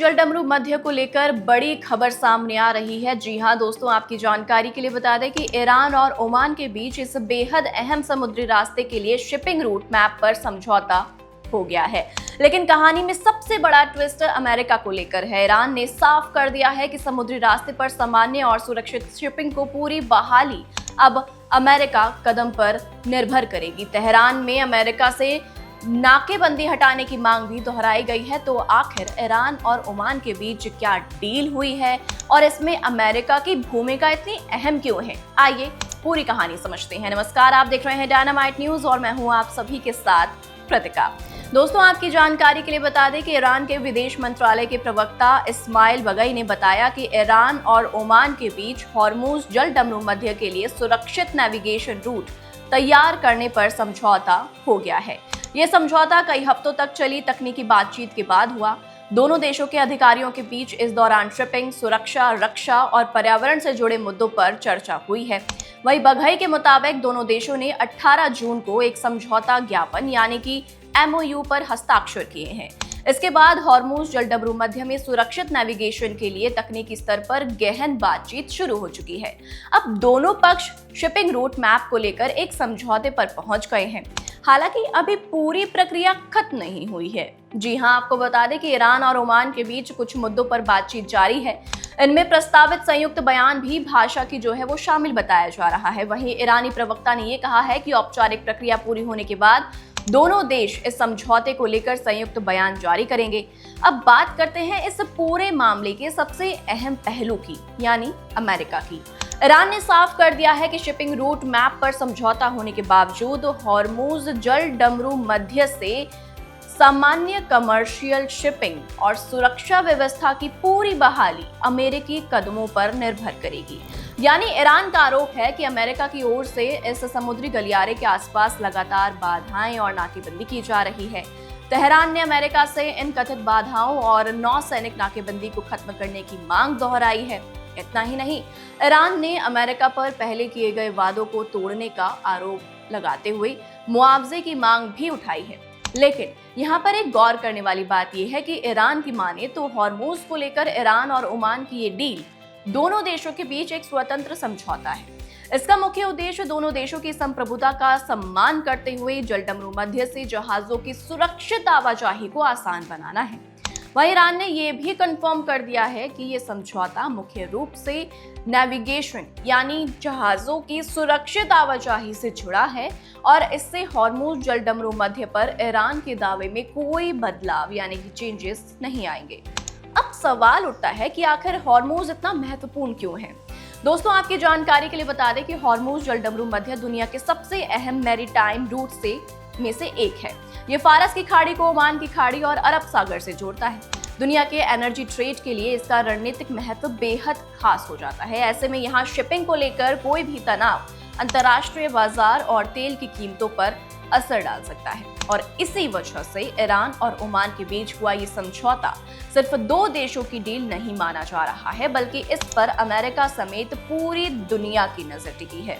जल डमरू मध्य को लेकर बड़ी खबर सामने आ रही है। जी हां दोस्तों, आपकी जानकारी के लिए बता दें कि ईरान और ओमान के बीच इस बेहद अहम समुद्री रास्ते के लिए शिपिंग रूट मैप पर समझौता हो गया है। लेकिन कहानी में सबसे बड़ा ट्विस्ट अमेरिका को लेकर है। ईरान ने साफ कर दिया है कि समुद्री रास्ते पर सामान्य और सुरक्षित शिपिंग को पूरी बहाली अब अमेरिका कदम पर निर्भर करेगी। तेहरान में अमेरिका से नाकेबंदी हटाने की मांग भी दोहराई गई है। तो आखिर ईरान और ओमान के बीच क्या डील हुई है और इसमें अमेरिका की भूमिका इतनी अहम क्यों है? आइए पूरी कहानी समझते हैं। नमस्कार, आप देख रहे हैं डायनामाइट न्यूज और मैं हूं आप सभी के साथ प्रतिका। दोस्तों, आपकी जानकारी के लिए बता दें कि ईरान के विदेश मंत्रालय के प्रवक्ता इस्माइल बगई ने बताया कि ईरान और ओमान के बीच हॉर्मुज जल डमरू मध्य के लिए सुरक्षित नेविगेशन रूट तैयार करने पर समझौता हो गया है। ये समझौता कई हफ्तों तक चली तकनीकी बातचीत के बाद हुआ। दोनों देशों के अधिकारियों के बीच इस दौरान शिपिंग, सुरक्षा, रक्षा और पर्यावरण से जुड़े मुद्दों पर चर्चा हुई है। वहीं बघई के मुताबिक दोनों देशों ने 18 जून को एक समझौता ज्ञापन यानी कि MOU पर हस्ताक्षर किए हैं। इसके बाद हॉर्मुज जल डमरू मध्य में सुरक्षित नेविगेशन के लिए तकनीकी स्तर पर गहन बातचीत शुरू हो चुकी है। अब दोनों पक्ष शिपिंग रूट मैप को लेकर एक समझौते पर पहुंच गए हैं। हालांकि अभी पूरी प्रक्रिया खत्म नहीं हुई है। जी हां, आपको बता दें कि ईरान और ओमान के बीच कुछ मुद्दों पर बातचीत जारी है। इनमें प्रस्तावित संयुक्त बयान भी भाषा की जो है वो शामिल बताया जा रहा है। वहीं ईरानी प्रवक्ता ने ये कहा है कि औपचारिक प्रक्रिया पूरी होने के बाद दोनों देश इस समझौते को लेकर संयुक्त बयान जारी करेंगे। अब बात करते हैं इस पूरे मामले के सबसे अहम पहलू की, यानी अमेरिका की। ईरान ने साफ कर दिया है कि शिपिंग रूट मैप पर समझौता होने के बावजूद हॉर्मुज जल डमरू मध्य से सामान्य कमर्शियल शिपिंग और सुरक्षा व्यवस्था की पूरी बहाली अमेरिकी कदमों पर निर्भर करेगी। यानी ईरान का आरोप है कि अमेरिका की ओर से इस समुद्री गलियारे के आसपास लगातार बाधाएं और नाकेबंदी की जा रही है। तेहरान ने अमेरिका से इन कथित बाधाओं और नौसैनिक नाकेबंदी को खत्म करने की मांग दोहराई है। इतना ही नहीं, ईरान ने अमेरिका पर पहले किए गए वादों को तोड़ने का आरोप लगाते हुए मुआवजे की मांग भी उठाई है। लेकिन यहाँ पर एक गौर करने वाली बात यह है कि ईरान की माने तो हॉर्मुज को लेकर ईरान और ओमान की ये डील दोनों देशों के बीच एक स्वतंत्र समझौता है। इसका मुख्य उद्देश्य दोनों देशों की संप्रभुता का सम्मान करते हुए जल डमरू मध्य से जहाजों की सुरक्षित आवाजाही को आसान बनाना है। वहीं ईरान ने यह भी कंफर्म कर दिया है कि यह समझौता मुख्य रूप से नेविगेशन यानी जहाजों की सुरक्षित आवाजाही से जुड़ा है और इससे हॉर्मुज जल डमरू मध्य पर ईरान के दावे में कोई बदलाव यानी कि चेंजेस नहीं आएंगे। अब सवाल उठता है कि आखिर हॉर्मुज इतना महत्वपूर्ण क्यों है? दोस्तों, आपकी जानकारी के लिए बता दें कि हॉर्मुज जल डमरू मध्य दुनिया के सबसे अहम मैरीटाइम रूट में से एक है। ये फारस की खाड़ी को ओमान की खाड़ी और अरब सागर से जोड़ता है। दुनिया के एनर्जी ट्रेड के लिए इसका रणनीतिक महत्व बेहद खास हो जाता है। ऐसे में यहाँ शिपिंग को लेकर कोई भी तनाव अंतर्राष्ट्रीय बाजार और तेल की कीमतों पर असर डाल सकता है और इसी वजह से ईरान और ओमान के बीच हुआ ये समझौता सिर्फ दो देशों की डील नहीं माना जा रहा है, बल्कि इस पर अमेरिका समेत पूरी दुनिया की नजर टिकी है।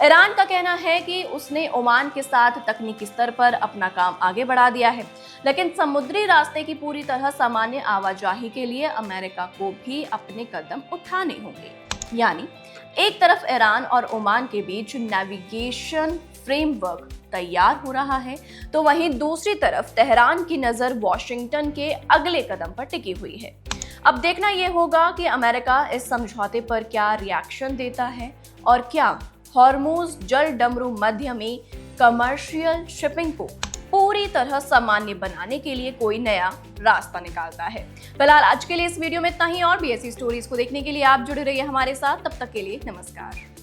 ईरान का कहना है कि उसने ओमान के साथ तकनीकी स्तर पर अपना काम आगे बढ़ा दिया है, लेकिन समुद्री रास्ते की पूरी तरह सामान्य आवाजाही के लिए अमेरिका को भी अपने कदम उठाने होंगे। यानी एक तरफ ईरान और ओमान के बीच नेविगेशन फ्रेमवर्क तैयार हो रहा है, तो वहीं दूसरी तरफ तेहरान की नजर वॉशिंगटन के अगले कदम पर टिकी हुई है। अब देखना यह होगा कि अमेरिका इस समझौते पर क्या रिएक्शन देता है और क्या हॉर्मुज जल डमरू मध्य में कमर्शियल शिपिंग को पूरी तरह सामान्य बनाने के लिए कोई नया रास्ता निकालता है। फिलहाल आज के लिए इस वीडियो में इतना ही, और भी ऐसी स्टोरीज को देखने के लिए आप जुड़े रहिए हमारे साथ। तब तक के लिए नमस्कार।